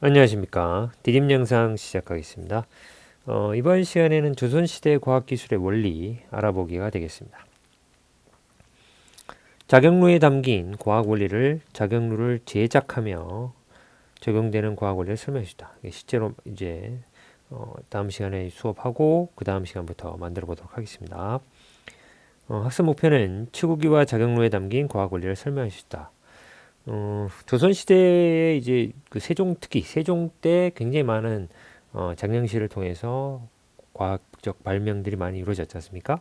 안녕하십니까. 디딤 영상 시작하겠습니다. 이번 시간에는 조선시대 과학기술의 원리 알아보기가 되겠습니다. 자경루에 담긴 과학 원리를 자경루를 제작하며 적용되는 과학 원리를 설명해 주다. 실제로 이제 다음 시간에 수업하고 그 다음 시간부터 만들어 보도록 하겠습니다. 학습 목표는 치구기와 자경루에 담긴 과학 원리를 설명해 주다. 조선시대에 이제 그 세종, 특히 세종 때 굉장히 많은 장량시를 통해서 과학적 발명들이 많이 이루어졌지 않습니까?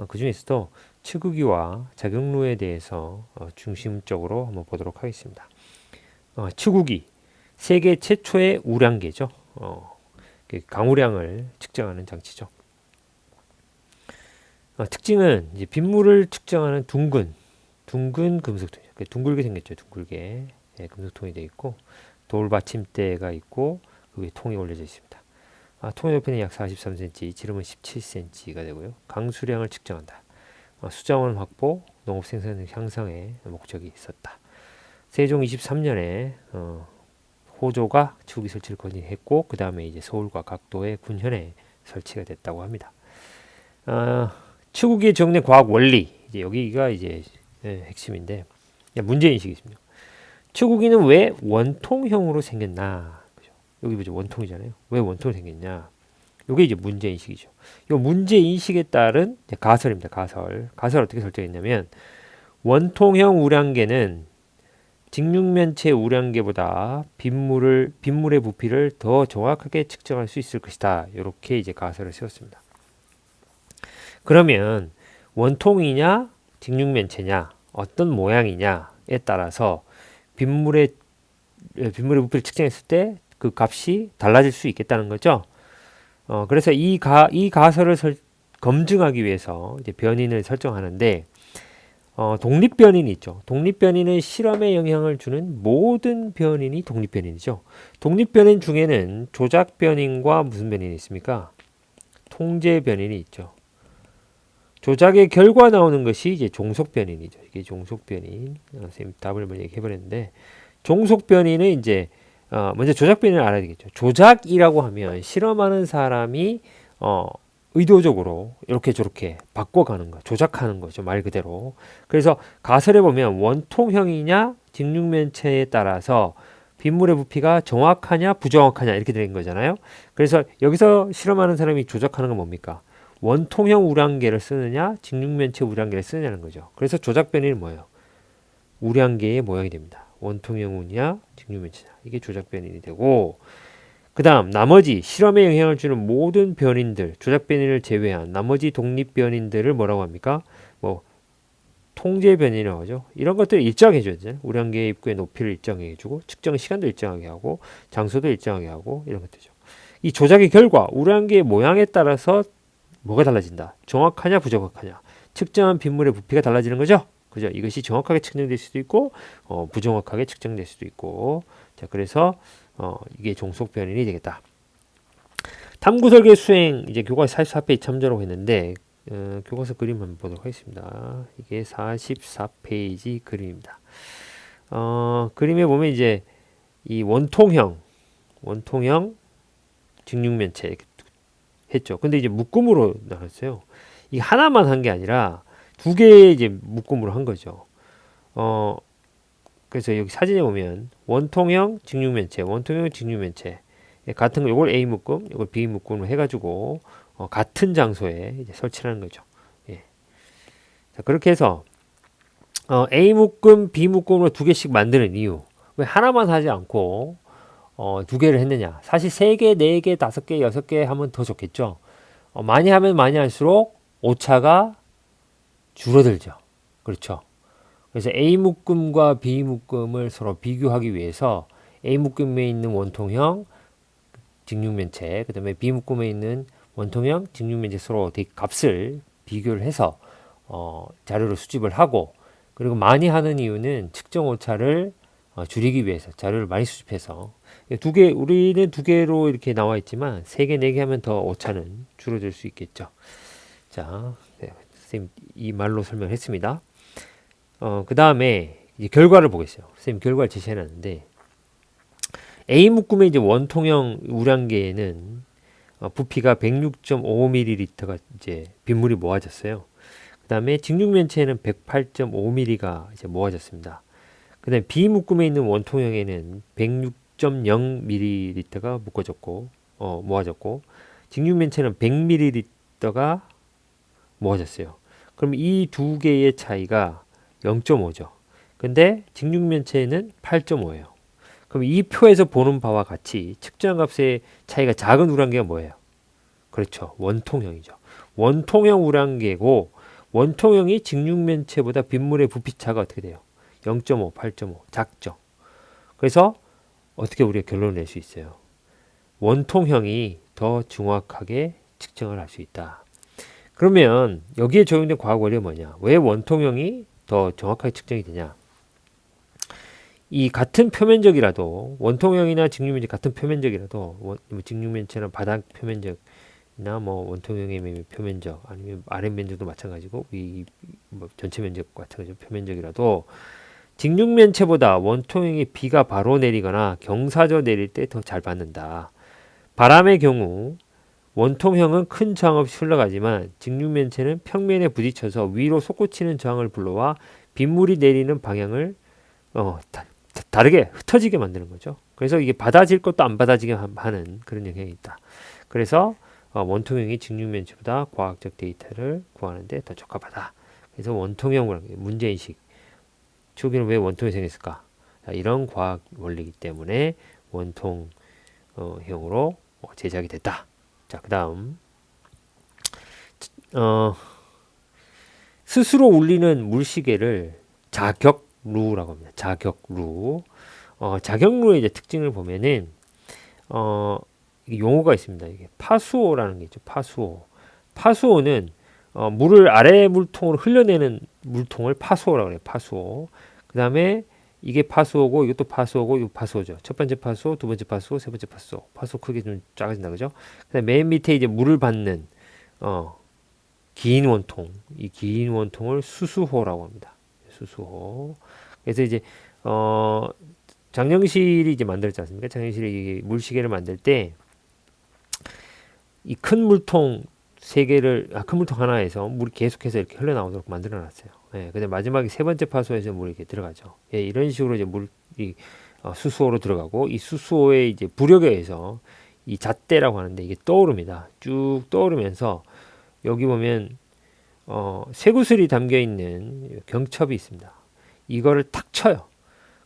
그 중에서도 치구기와 자경루에 대해서 중심적으로 한번 보도록 하겠습니다. 치구기, 세계 최초의 우량계죠. 강우량을 측정하는 장치죠. 특징은 이제 빗물을 측정하는 둥근 금속통, 둥글게 생겼죠. 둥글게 금속통이 되어 있고 돌 받침대가 있고 그 위에 통이 올려져 있습니다. 통의 높이는 약 43cm, 지름은 17cm가 되고요. 강수량을 측정한다. 수자원 확보, 농업 생산 향상의 목적이 있었다. 세종 23년에 호조가 치구기 설치를 건의했고 그 다음에 이제 서울과 각도의 군현에 설치가 됐다고 합니다. 치구기의 정리 과학 원리, 이제 여기가 이제 핵심인데 문제 인식이 있습니다. 치구기는 왜 원통형으로 생겼나? 그죠? 여기 보죠. 원통이잖아요. 왜 원통이 생겼냐? 이게 이제 문제 인식이죠. 이 문제 인식에 따른 가설입니다. 가설 어떻게 설정했냐면 원통형 우량계는 직육면체 우량계보다 빗물의 부피를 더 정확하게 측정할 수 있을 것이다. 이렇게 이제 가설을 세웠습니다. 그러면 원통이냐 직육면체냐 어떤 모양이냐에 따라서 빗물의 부피를 측정했을 때 그 값이 달라질 수 있겠다는 거죠. 그래서 이 가설을 검증하기 위해서 이제 변인을 설정하는데 독립변인이 있죠. 독립변인은 실험에 영향을 주는 모든 변인이 독립변인이죠. 독립변인 중에는 조작변인과 무슨 변인이 있습니까? 통제변인이 있죠. 조작의 결과 나오는 것이 이제 종속변인이죠. 이게 종속변인. 선생님 답을 먼저 얘기해버렸는데, 종속변인은 이제, 먼저 조작변인을 알아야 되겠죠. 조작이라고 하면 실험하는 사람이, 의도적으로 이렇게 저렇게 바꿔가는 거, 조작하는 거죠. 말 그대로. 그래서 가설에 보면 원통형이냐, 직육면체에 따라서 빗물의 부피가 정확하냐, 부정확하냐, 이렇게 되는 거잖아요. 그래서 여기서 실험하는 사람이 조작하는 건 뭡니까? 원통형 우량계를 쓰느냐 직육면체 우량계를 쓰느냐는 거죠. 그래서 조작변이는 뭐예요? 우량계의 모양이 됩니다. 원통형 우냐 직육면체냐 이게 조작변인이 되고 그 다음 나머지 실험에 영향을 주는 모든 변인들 조작변인을 제외한 나머지 독립변인들을 뭐라고 합니까? 뭐 통제변이라고 하죠. 이런 것들을 일정해 줘야 되잖아요. 우량계의 입구의 높이를 일정해 주고 측정 시간도 일정하게 하고 장소도 일정하게 하고 이런 것들이죠. 이 조작의 결과 우량계의 모양에 따라서 뭐가 달라진다? 정확하냐 부정확하냐? 측정한 빗물의 부피가 달라지는 거죠. 그죠? 이것이 정확하게 측정될 수도 있고 부정확하게 측정될 수도 있고 자 그래서 이게 종속 변인이 되겠다. 탐구 설계 수행 이제 교과서 44페이지 참조라고 했는데 교과서 그림 한번 보도록 하겠습니다. 이게 44페이지 그림입니다. 그림에 보면 이제 이 원통형 직육면체 했죠. 근데 이제 묶음으로 나왔어요. 이 하나만 한 게 아니라 두 개의 이제 묶음으로 한 거죠. 그래서 여기 사진에 보면 원통형 직육면체 같은 거 이걸 A 묶음, 이걸 B 묶음으로 해가지고 같은 장소에 이제 설치하는 거죠. 예. 자, 그렇게 해서 A 묶음, B 묶음으로 두 개씩 만드는 이유. 왜 하나만 하지 않고 두 개를 했느냐. 사실 세 개, 네 개, 다섯 개, 여섯 개 하면 더 좋겠죠. 많이 하면 많이 할수록 오차가 줄어들죠. 그렇죠. 그래서 A 묶음과 B 묶음을 서로 비교하기 위해서 A 묶음에 있는 원통형 직육면체, 그 다음에 B 묶음에 있는 원통형 직육면체 서로 값을 비교를 해서 자료를 수집을 하고 그리고 많이 하는 이유는 측정 오차를 줄이기 위해서 자료를 많이 수집해서 우리는 두 개로 이렇게 나와 있지만 세 개, 네 개 하면 더 오차는 줄어들 수 있겠죠. 자, 네, 선생님 이 말로 설명했습니다. 그 다음에 이제 결과를 보겠어요. 선생님 결과를 제시해놨는데 A 묶음의 이제 원통형 우량계에는 부피가 106.5ml가 이제 빗물이 모아졌어요. 그 다음에 직육면체에는 108.5ml가 이제 모아졌습니다. 그 다음에 B 묶음에 있는 원통형에는 106.0ml가 묶어졌고, 모아졌고, 직육면체는 100ml가 모아졌어요. 그럼 이 두 개의 차이가 0.5죠. 근데 직육면체는 8.5예요. 그럼 이 표에서 보는 바와 같이 측정한 값의 차이가 작은 우량계가 뭐예요? 그렇죠. 원통형이죠. 원통형 우량계고 원통형이 직육면체보다 빗물의 부피차가 어떻게 돼요? 0.5, 8.5 작죠. 그래서 어떻게 우리가 결론을 낼 수 있어요? 원통형이 더 정확하게 측정을 할 수 있다. 그러면 여기에 적용된 과학 원리가 뭐냐? 왜 원통형이 더 정확하게 측정이 되냐? 이 같은 표면적이라도 원통형이나 직육면체 같은 표면적이라도 직육면체나 바닥 표면적이나 뭐 원통형의 표면적 아니면 아랫 면적도 마찬가지고 위 뭐 전체 면적과 마찬가지로 표면적이라도 직육면체보다 원통형이 비가 바로 내리거나 경사져 내릴 때 더 잘 받는다. 바람의 경우 원통형은 큰 저항 없이 흘러가지만 직육면체는 평면에 부딪혀서 위로 솟구치는 저항을 불러와 빗물이 내리는 방향을 다르게 흩어지게 만드는 거죠. 그래서 이게 받아질 것도 안 받아지게 하는 그런 영향이 있다. 그래서 원통형이 직육면체보다 과학적 데이터를 구하는데 더 적합하다. 그래서 원통형으로 문제인식. 초기는 왜 원통이 생겼을까? 이런 과학 원리이기 때문에 원통형으로 제작이 됐다. 자, 그 다음 스스로 울리는 물시계를 자격루라고 합니다. 자격루. 자격루의 이제 특징을 보면은 용어가 있습니다. 이게 파수호라는 게 있죠. 파수호. 파수호는 물을 아래 물통으로 흘려내는 물통을 파수호라고 해요. 파수호. 그 다음에 이게 파수호고 이것도 파수호고 이거 파수호죠. 첫 번째 파수호, 두 번째 파수호, 세 번째 파수호. 파수호 크기 좀 작아진다 그죠? 그다음에 맨 밑에 이제 물을 받는 긴 원통. 이 긴 원통을 수수호라고 합니다. 수수호. 그래서 이제 장영실이 이제 만들었지 않습니까? 장영실이 물시계를 만들 때 이 큰 물통 세 개를 큰 물통 하나에서 물이 계속해서 이렇게 흘러나오도록 만들어 놨어요. 예, 근데 마지막에 세 번째 파수호에서 물이 이렇게 들어가죠. 예, 이런 식으로 이제 물이 수수호로 들어가고 이 수수호의 이제 부력에 의해서 이 잣대라고 하는데 이게 떠오릅니다. 쭉 떠오르면서 여기 보면 쇠구슬이 담겨 있는 경첩이 있습니다. 이거를 탁 쳐요.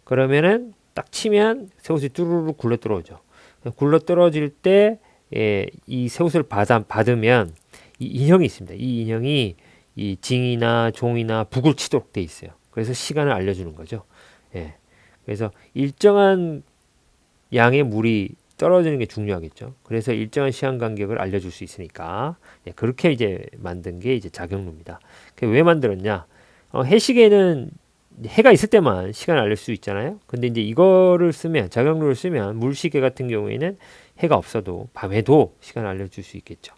그러면은 딱 치면 쇠구슬이 뚜루룩 굴러 떨어오죠. 굴러 떨어질 때 이 쇠구슬을 받으면 이 인형이 있습니다. 이 인형이 이 징이나 종이나 북을 치도록 돼 있어요. 그래서 시간을 알려주는 거죠. 예. 그래서 일정한 양의 물이 떨어지는 게 중요하겠죠. 그래서 일정한 시간 간격을 알려줄 수 있으니까 그렇게 이제 만든 게 이제 자격루입니다. 왜 만들었냐? 해시계는 해가 있을 때만 시간을 알릴 수 있잖아요. 근데 이제 이거를 쓰면 자격루를 쓰면 물시계 같은 경우에는 해가 없어도 밤에도 시간을 알려줄 수 있겠죠.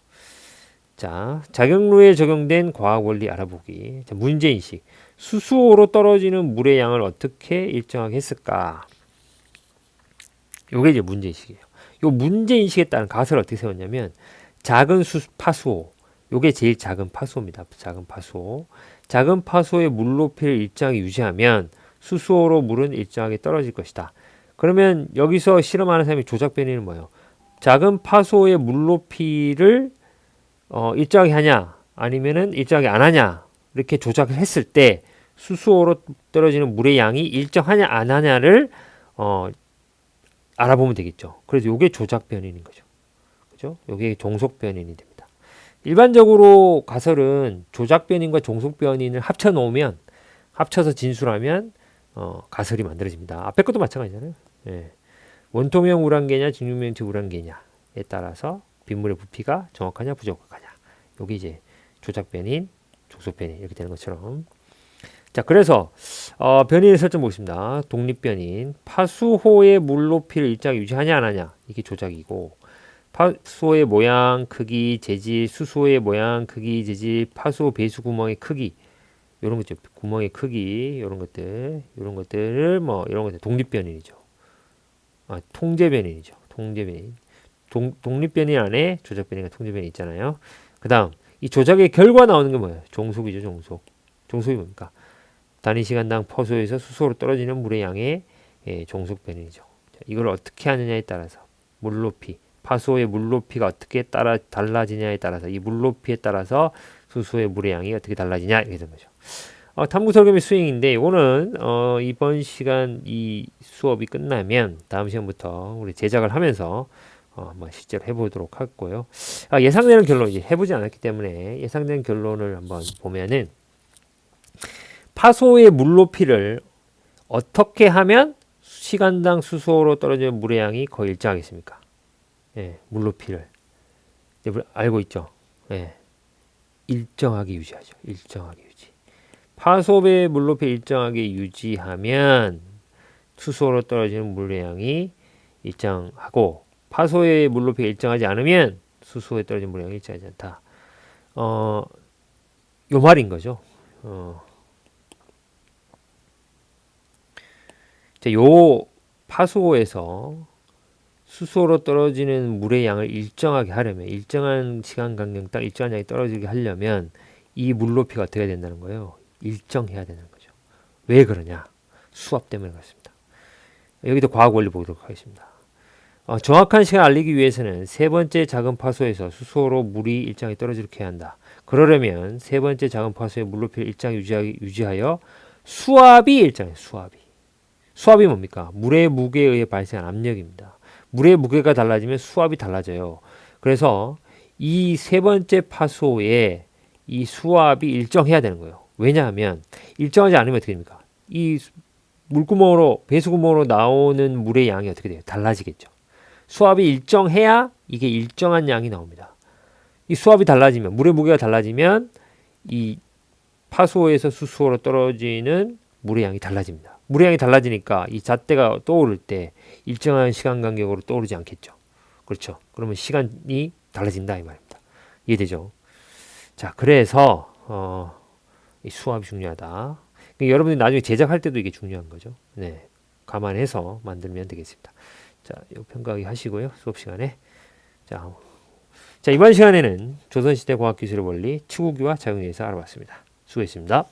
자, 자격루에 적용된 과학 원리 알아보기. 자, 문제인식. 수수호로 떨어지는 물의 양을 어떻게 일정하게 했을까? 요게 이제 문제인식이에요. 요 문제인식에 따른 가설을 어떻게 세웠냐면 작은 파수호. 요게 제일 작은 파수호입니다. 작은 파수호. 작은 파수호의 물 높이를 일정하게 유지하면 수수호로 물은 일정하게 떨어질 것이다. 그러면 여기서 실험하는 사람이 조작 변이는 뭐예요? 작은 파수호의 물 높이를 일정하게 하냐 아니면은 일정하게 안 하냐 이렇게 조작을 했을 때 수수호로 떨어지는 물의 양이 일정하냐 안 하냐를 알아보면 되겠죠. 그래서 이게 조작 변인인 거죠. 그죠? 이게 종속 변인이 됩니다. 일반적으로 가설은 조작 변인과 종속 변인을 합쳐 놓으면 합쳐서 진술하면 가설이 만들어집니다. 앞에 것도 마찬가지잖아요. 예. 원통형 우량계냐 직육면체 우량계냐에 따라서 빗물의 부피가 정확하냐 부정확하냐. 여기 이제 조작 변인, 종속 변인 이렇게 되는 것처럼. 자, 그래서 변인의 설정 보겠습니다. 독립 변인. 파수호의 물 높이를 일정하게 유지하냐 안 하냐. 이게 조작이고 파수호의 모양, 크기, 재질, 수수호의 모양, 크기, 재질, 파수호 배수 구멍의 크기 이런 거죠. 구멍의 크기 이런 것들을 뭐 이런 것들 독립 변인이죠. 통제 변인이죠. 통제 변인. 독립 변인 안에 조작 변인과 통제 변인 있잖아요. 그 다음, 이 조작의 결과 나오는 게 뭐예요? 종속이죠, 종속. 종속이 뭡니까? 단위 시간당 파소에서 수소로 떨어지는 물의 양의 종속 변인이죠. 자, 이걸 어떻게 하느냐에 따라서 물높이, 파소의 물높이가 어떻게 달라지냐에 따라서 이 물높이에 따라서 수소의 물의 양이 어떻게 달라지냐 이렇게 되는 거죠. 탐구 설계 수행인데 이거는 이번 시간 이 수업이 끝나면 다음 시간부터 우리 제작을 하면서 한번 실제로 해보도록 하고요. 예상되는 결론 이제 해보지 않았기 때문에 예상되는 결론을 한번 보면은 파소의 물높이를 어떻게 하면 시간당 수소로 떨어지는 물의 양이 거의 일정하겠습니까? 예, 물높이를 알고 있죠. 예, 일정하게 유지하죠. 일정하게 유지. 파소의 물높이 일정하게 유지하면 수소로 떨어지는 물의 양이 일정하고 파소의 물높이가 일정하지 않으면 수소에 떨어진 물의 양이 일정하지 않다. 요 말인 거죠. 요 파소에서 수소로 떨어지는 물의 양을 일정하게 하려면 일정한 시간 간격 딱 일정한 양이 떨어지게 하려면 이 물높이가 어떻게 된다는 거예요? 일정해야 되는 거죠. 왜 그러냐? 수압 때문에 그렇습니다. 여기도 과학 원리 보도록 하겠습니다. 정확한 시간을 알리기 위해서는 세 번째 작은 파소에서 수소로 물이 일정하게 떨어지게 해야 한다. 그러려면 세 번째 작은 파소의 물높이를 일정하게 유지하여 수압이 일정해요. 수압이 뭡니까? 물의 무게에 의해 발생한 압력입니다. 물의 무게가 달라지면 수압이 달라져요. 그래서 이 세 번째 파소에 이 수압이 일정해야 되는 거예요. 왜냐하면 일정하지 않으면 어떻게 됩니까? 이 물구멍으로 배수구멍으로 나오는 물의 양이 어떻게 돼요? 달라지겠죠. 수압이 일정해야 이게 일정한 양이 나옵니다. 이 수압이 달라지면 물의 무게가 달라지면 이 파소에서 수소로 떨어지는 물의 양이 달라집니다. 물의 양이 달라지니까 이 잣대가 떠오를 때 일정한 시간 간격으로 떠오르지 않겠죠. 그렇죠. 그러면 시간이 달라진다 이 말입니다. 이해되죠? 자, 그래서 이 수압이 중요하다. 그러니까 여러분이 나중에 제작할 때도 이게 중요한 거죠. 네, 감안해서 만들면 되겠습니다. 자, 이 평가하기 하시고요. 수업 시간에. 자, 이번 시간에는 조선시대 과학기술의 원리, 치구기와 작용에 대해서 알아봤습니다. 수고했습니다.